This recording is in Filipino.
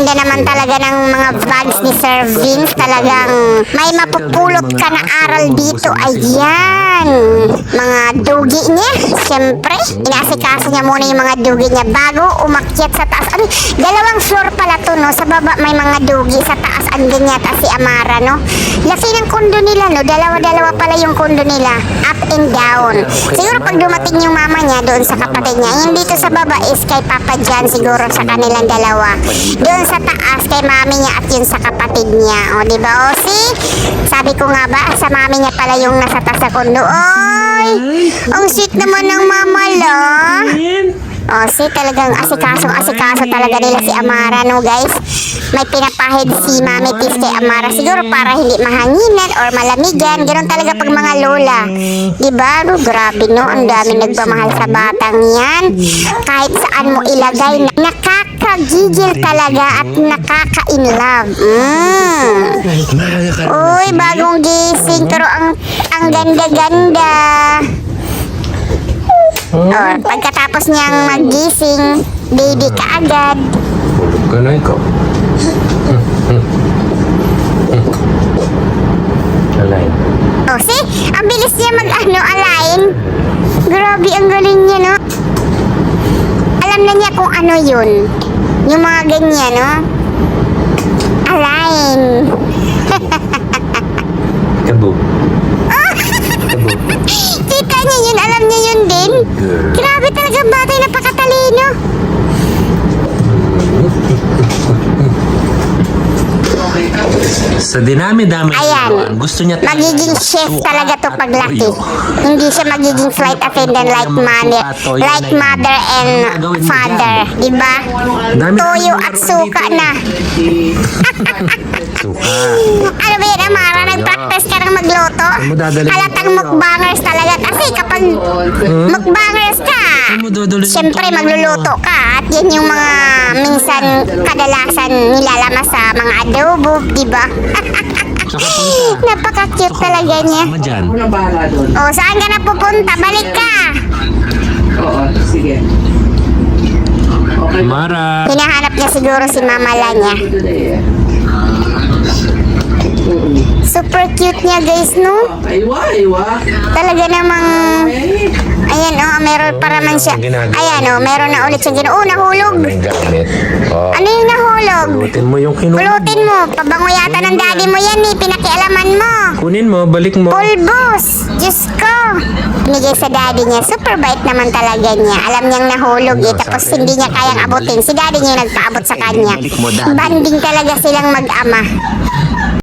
ganda naman talaga ng mga vlogs ni Sir Vince. Talagang may mapupulot ka na aral dito. Ayan. Mga dugi niya. Siyempre, inasikaso niya muna yung mga dugi niya bago umakyat sa taas. Ano, dalawang floor pala to, no? Sa baba may mga dugi. Sa taas, andun yata si Amara, no? Laki ng kondo nila, no? Dalawa-dalawa pala yung kondo nila. Up and down. Siguro pag dumating yung mama niya doon sa kapatid niya, yung dito sa baba is kay Papa John siguro sa kanilang dalawa. Doon sa taas kay mami niya at yun sa kapatid niya. O, diba? O, see? Sabi ko nga ba, sa mami niya pala yung nasa taas sa kondo. Oy! Ang sweet naman ng mama, la. O, see, talagang asikaso talaga nila si Amara, no, guys? May pinapahid si Mami Tis kay Amara. Siguro para hindi mahanginan or malamigan. Ganoon talaga pag mga lola. Diba? No, grabe, no? Ang dami nagmamahal sa batang yan. Kahit saan mo ilagay, nakakagigil talaga at nakaka-inlove. Uy, bagong gising. Pero ang ganda-ganda. Oh, pagkatapos niyang maggising, baby ka agad. Ka na ikaw. Align. Oh, see? Ang bilis niya align. Grabe, ang galing niya, no? Alam na niya kung ano yun. Yung mga ganyan, no? Align. Kabog. Kabog. Kita niya yun, alam niya yun din. Grabe talaga, batay, napakatalino. Sa dinami-dami Ayan, gusto niya magiging chef talaga to paglaki. Hindi siya magiging flight attendant like mother and father, diba? Toyo at suka na. Suka. Ano ba yan, Amara? Nag-practice ka ng magluto? Halatang mukbangers talaga. Kasi kapag mukbangers ka, siyempre magluluto ka. At yan yung mga minsan kadalasan nilalamas sa mga adobo, diba? Napaka-cute talaga niya. O, saan ka na pupunta? Balik ka. Oo, sige. Mara. Hinahanap niya siguro si Mamala niya. Super cute niya, guys, no? Aywa. Talaga namang... Ayan, oh, meron pa naman siya. Ayan, oh, meron na ulit siya. Oh, nahulog. Gamit. Oh. Ano yung nahulog? Pulutin mo yung kinulog. Pulutin mo. Pabango yata ng daddy mo yan, eh. Pinakialaman mo. Kunin mo, balik mo. Pulbos. Diyos ko. Binigay sa daddy niya. Super bait naman talaga niya. Alam niyang nahulog, eh. Tapos hindi niya kayang abutin. Si daddy niya yung nagpaabot sa kanya. Banding talaga silang mag-ama.